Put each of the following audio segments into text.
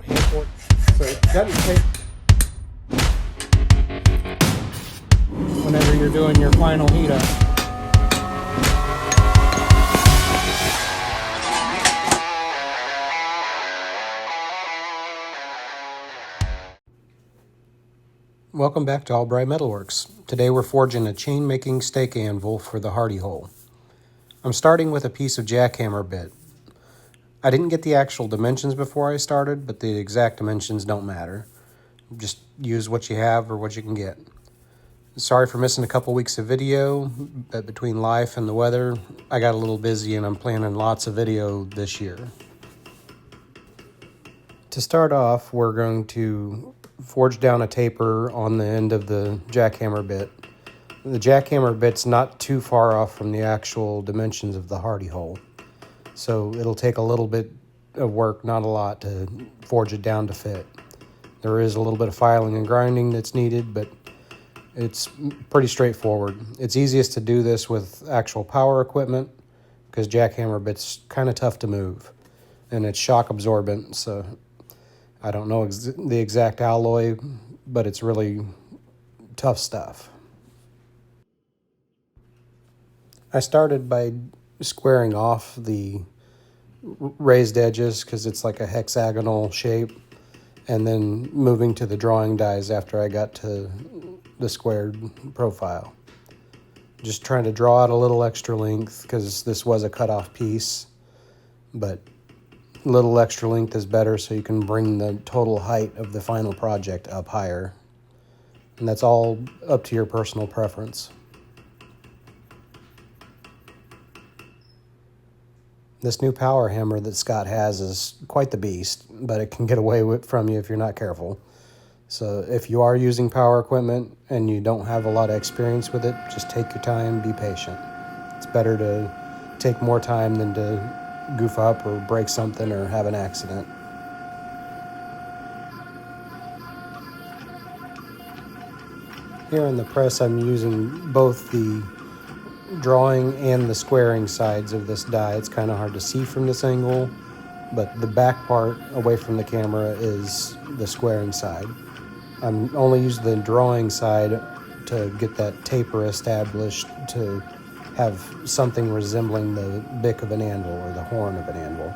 hand forge. So it doesn't take whenever you're doing your final heat up. Welcome back to Albright Metalworks. Today we're forging a chain making stake anvil for the hardy hole. I'm starting with a piece of jackhammer bit. I didn't get the actual dimensions before I started, but the exact dimensions don't matter. Just use what you have or what you can get. Sorry for missing a couple weeks of video, but between life and the weather, I got a little busy and I'm planning lots of video this year. To start off, we're going to forge down a taper on the end of the jackhammer bit. The jackhammer bit's not too far off from the actual dimensions of the hardy hole, so it'll take a little bit of work, not a lot, to forge it down to fit. There is a little bit of filing and grinding that's needed, but it's pretty straightforward. It's easiest to do this with actual power equipment because jackhammer bit's kind of tough to move, and it's shock absorbent, so I don't know the exact alloy, but it's really tough stuff. I started by squaring off the raised edges because it's like a hexagonal shape, and then moving to the drawing dies after I got to the squared profile. Just trying to draw out a little extra length because this was a cut-off piece, but a little extra length is better so you can bring the total height of the final project up higher. And that's all up to your personal preference. This new power hammer that Scott has is quite the beast, but it can get away from you if you're not careful. So if you are using power equipment and you don't have a lot of experience with it, just take your time, be patient. It's better to take more time than to goof up or break something or have an accident. Here in the press, I'm using both the drawing and the squaring sides of this die. It's kind of hard to see from this angle, but the back part away from the camera is the squaring side. I'm only using the drawing side to get that taper established to have something resembling the bick of an anvil or the horn of an anvil,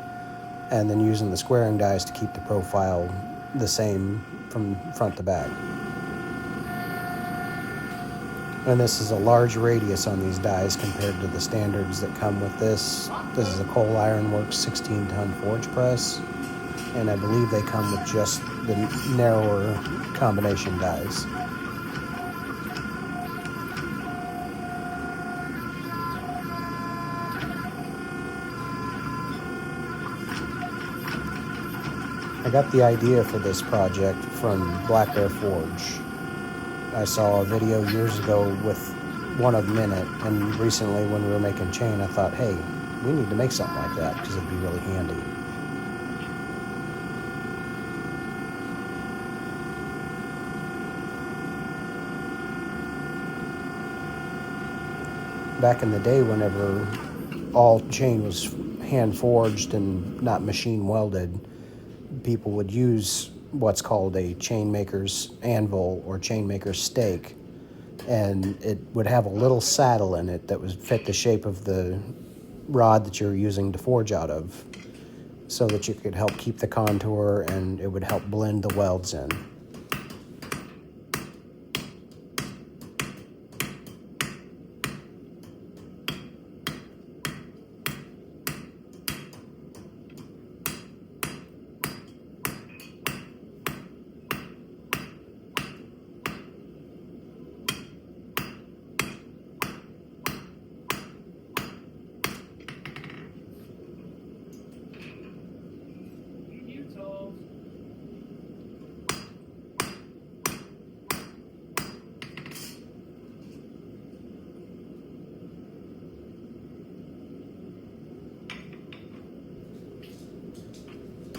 and then using the squaring dies to keep the profile the same from front to back. And this is a large radius on these dies compared to the standards that come with this. This is a Coal Iron Works 16-ton forge press, and I believe they come with just the narrower combination dies. I got the idea for this project from Black Bear Forge. I saw a video years ago with one of them in it, and recently when we were making chain, I thought, hey, we need to make something like that because it'd be really handy. Back in the day, whenever all chain was hand forged and not machine welded, people would use what's called a chain maker's anvil or chain maker's stake, and it would have a little saddle in it that would fit the shape of the rod that you're using to forge out of, so that you could help keep the contour and it would help blend the welds in.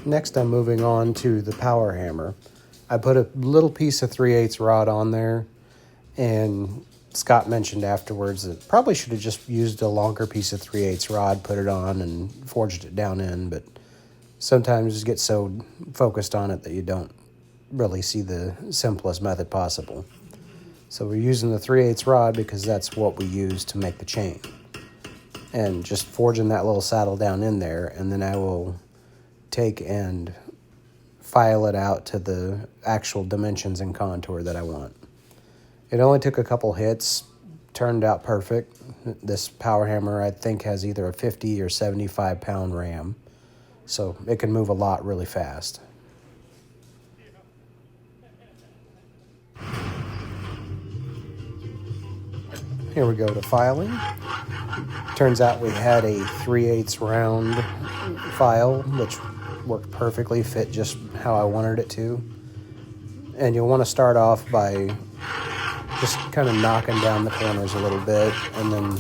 Next, I'm moving on to the power hammer. I put a little piece of 3/8 rod on there, and Scott mentioned afterwards that probably should have just used a longer piece of 3/8 rod, put it on, and forged it down in, but Sometimes you get so focused on it that you don't really see the simplest method possible. So we're using the 3/8 rod because that's what we use to make the chain. And just forging that little saddle down in there, and then I will take and file it out to the actual dimensions and contour that I want. It only took a couple hits, turned out perfect. This power hammer I think has either a 50 or 75 pound ram, so it can move a lot really fast. Here we go to filing. Turns out we had a 3/8 round file, which worked perfectly, fit just how I wanted it to. And you'll want to start off by just kind of knocking down the corners a little bit, and then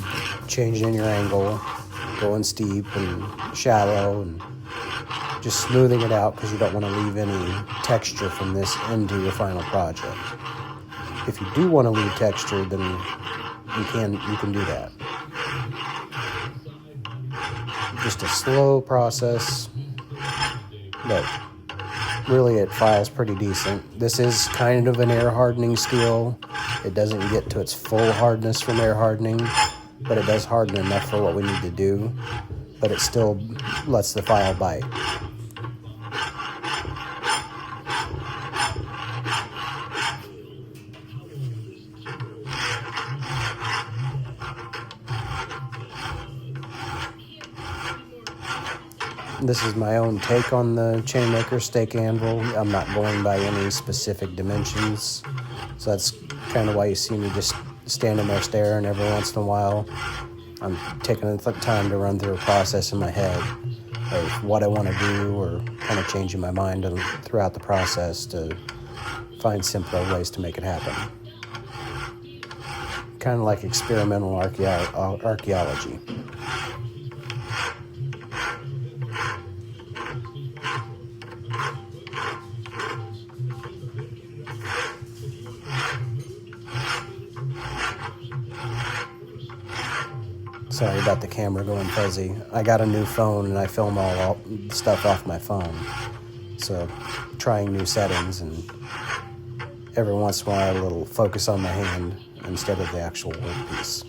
changing your angle, going steep and shallow, and just smoothing it out because you don't want to leave any texture from this into your final project. If you do want to leave texture, then you can do that. Just a slow process, but really it files pretty decent. This is kind of an air hardening steel. It doesn't get to its full hardness from air hardening, but it does harden enough for what we need to do, but it still lets the file bite. This is my own take on the Chainmaker stake anvil. I'm not going by any specific dimensions, so that's kind of why you see me just standing there staring every once in a while. I'm taking the time to run through a process in my head of what I want to do, or kind of changing my mind throughout the process to find simpler ways to make it happen. Kind of like experimental archaeology. Sorry about the camera going fuzzy. I got a new phone and I film all stuff off my phone. So trying new settings, and every once in a while it'll focus on my hand instead of the actual workpiece.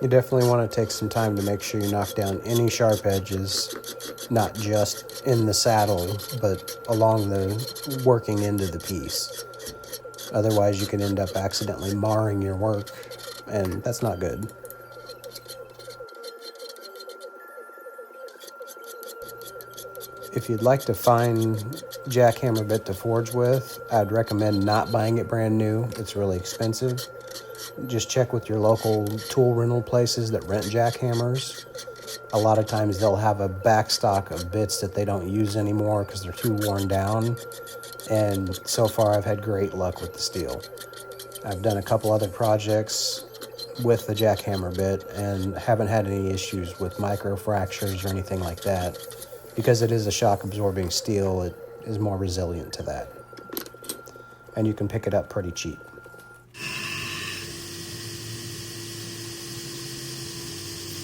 You definitely want to take some time to make sure you knock down any sharp edges, not just in the saddle, but along the working end of the piece. Otherwise, you can end up accidentally marring your work, and that's not good. If you'd like to find jackhammer bit to forge with, I'd recommend not buying it brand new. It's really expensive. Just check with your local tool rental places that rent jackhammers. A lot of times they'll have a backstock of bits that they don't use anymore because they're too worn down. And so far I've had great luck with the steel. I've done a couple other projects with the jackhammer bit and haven't had any issues with micro fractures or anything like that. Because it is a shock absorbing steel, it is more resilient to that. And you can pick it up pretty cheap.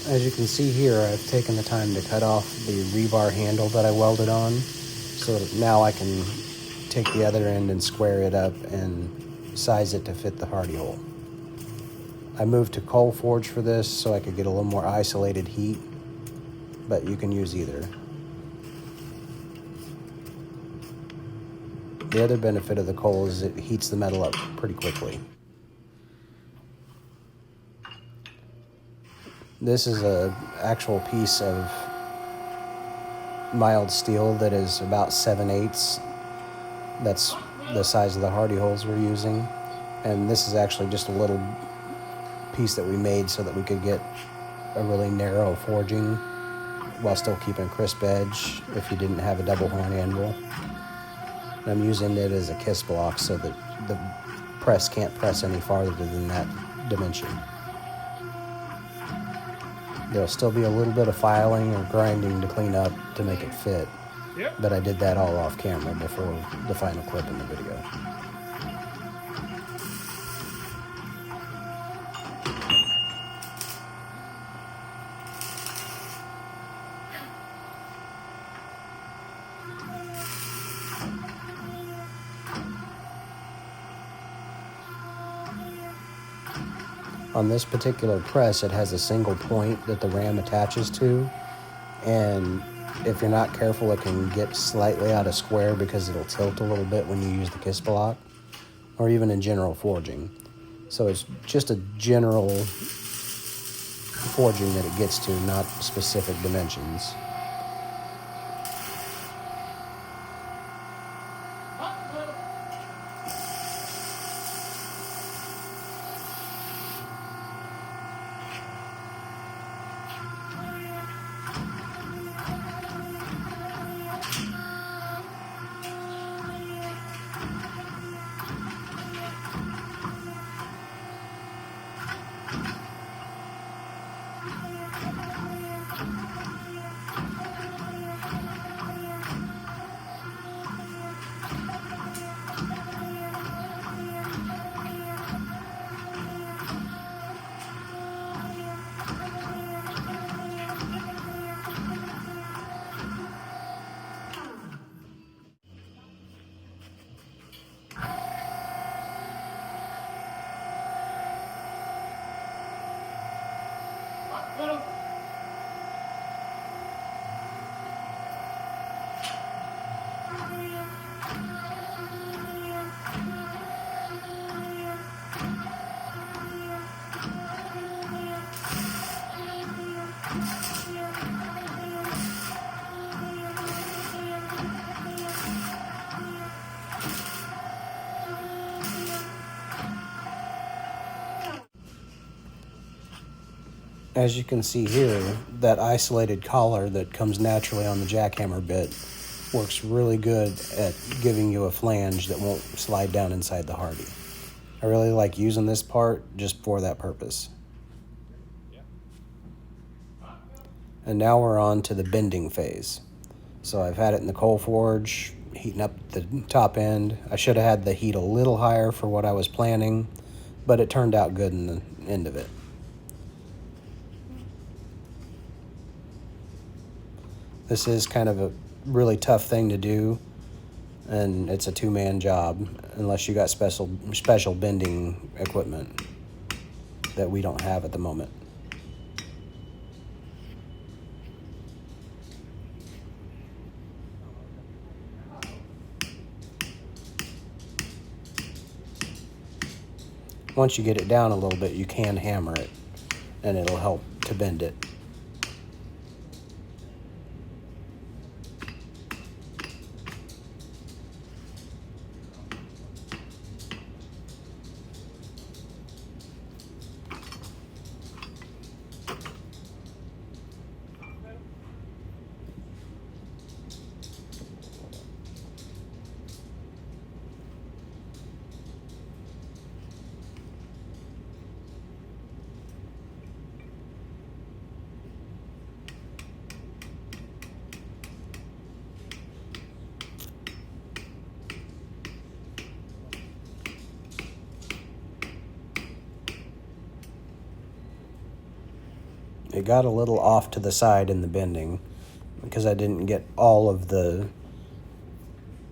As you can see here, I've taken the time to cut off the rebar handle that I welded on, so that now I can take the other end and square it up and size it to fit the hardy hole. I moved to coal forge for this so I could get a little more isolated heat, but you can use either. The other benefit of the coal is it heats the metal up pretty quickly. This is an actual piece of mild steel that is about 7/8. That's the size of the hardy holes we're using. And this is actually just a little piece that we made so that we could get a really narrow forging while still keeping a crisp edge if you didn't have a double horn anvil. And I'm using it as a kiss block so that the press can't press any farther than that dimension. There'll still be a little bit of filing or grinding to clean up to make it fit. Yep. But I did that all off camera before the final clip in the video. On this particular press, it has a single point that the ram attaches to, and if you're not careful, it can get slightly out of square because it'll tilt a little bit when you use the kiss block, or even in general forging. So it's just a general forging that it gets to, not specific dimensions. As you can see here, that isolated collar that comes naturally on the jackhammer bit works really good at giving you a flange that won't slide down inside the Hardy. I really like using this part just for that purpose. And now we're on to the bending phase. So I've had it in the coal forge, heating up the top end. I should have had the heat a little higher for what I was planning, but it turned out good in the end of it. This is kind of a really tough thing to do, and it's a two-man job unless you got special bending equipment that we don't have at the moment. Once you get it down a little bit, you can hammer it, and it'll help to bend it. It got a little off to the side in the bending because I didn't get all of the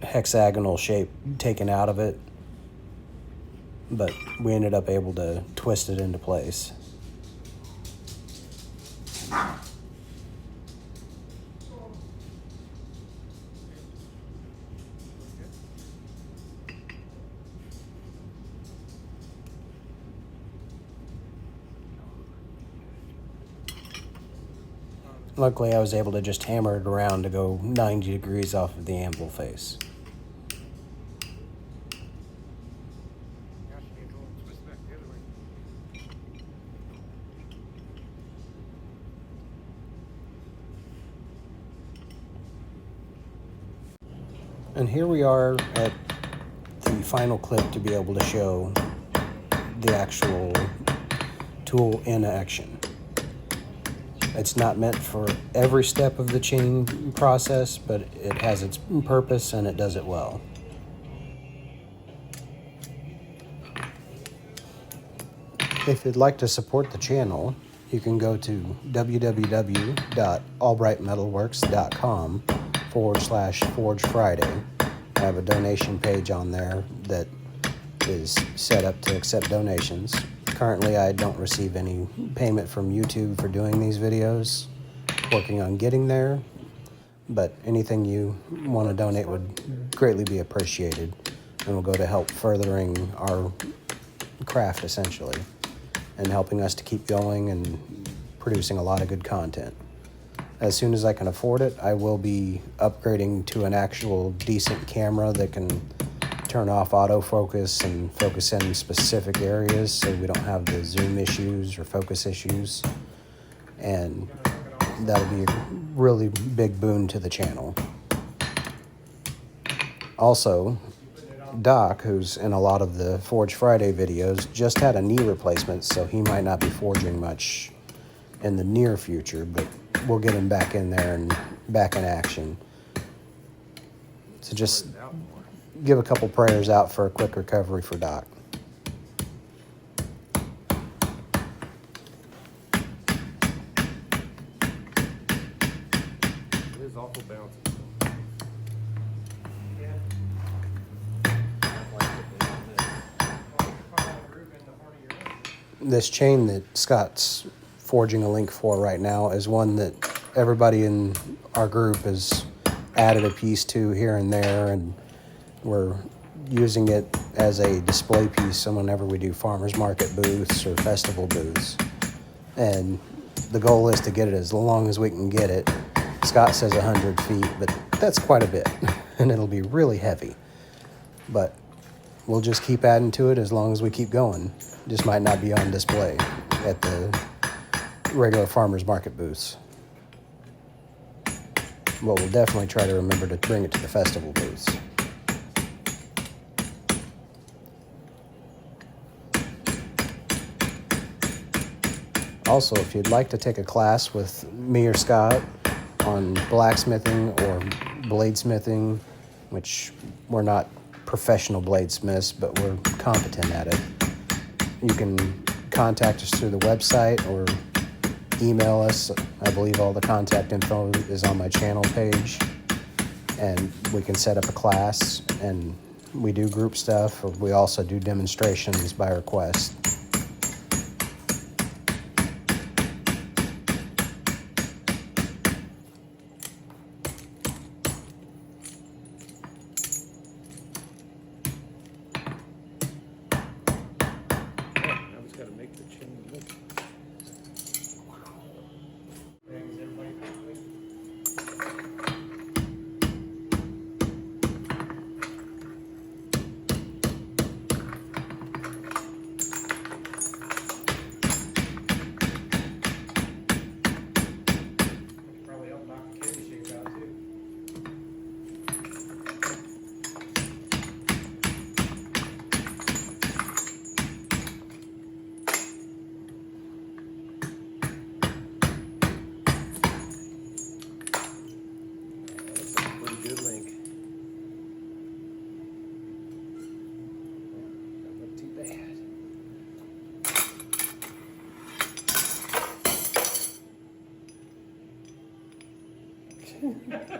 hexagonal shape taken out of it, but we ended up able to twist it into place. Luckily, I was able to just hammer it around to go 90 degrees off of the anvil face. And here we are at the final clip to be able to show the actual tool in action. It's not meant for every step of the chain process, but it has its purpose and it does it well. If you'd like to support the channel, you can go to www.albrightmetalworks.com YouTube.com/Forge Friday. I have a donation page on there that is set up to accept donations. Currently, I don't receive any payment from YouTube for doing these videos. Working on getting there, but anything you want to donate would greatly be appreciated and will go to help furthering our craft, essentially, and helping us to keep going and producing a lot of good content. As soon as I can afford it, I will be upgrading to an actual decent camera that can turn off autofocus and focus in specific areas so we don't have the zoom issues or focus issues. And that'll be a really big boon to the channel. Also, Doc, who's in a lot of the Forge Friday videos, just had a knee replacement, so he might not be forging much in the near future, but we'll get him back in there and back in action. So just give a couple prayers out for a quick recovery for Doc. It is awful bouncy. This chain that Scott's forging a link for right now is one that everybody in our group has added a piece to here and there, and we're using it as a display piece whenever we do farmers market booths or festival booths. And the goal is to get it as long as we can get it. Scott says 100 feet, but that's quite a bit, and it'll be really heavy. But we'll just keep adding to it as long as we keep going. Just might not be on display at the regular farmers market booths. Well, we'll definitely try to remember to bring it to the festival booths. Also, if you'd like to take a class with me or Scott on blacksmithing or bladesmithing, which we're not professional bladesmiths, but we're competent at it, you can contact us through the website or email us. I believe all the contact info is on my channel page, and we can set up a class, and we do group stuff. We also do demonstrations by request. Now we just gotta make the chain look. Probably help knock the kidney shape out too. That's a pretty good link. Doesn't look too bad.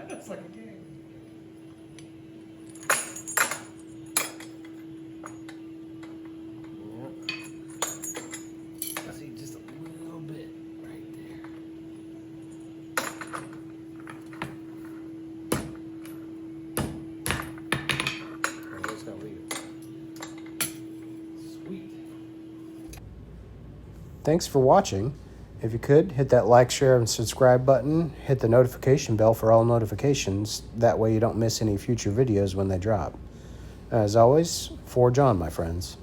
It's like a game. Yep. I see just a little bit right there. I'm just gonna leave it. Sweet. Thanks for watching. If you could, hit that like, share, and subscribe button. Hit the notification bell for all notifications. That way you don't miss any future videos when they drop. As always, forge on, my friends.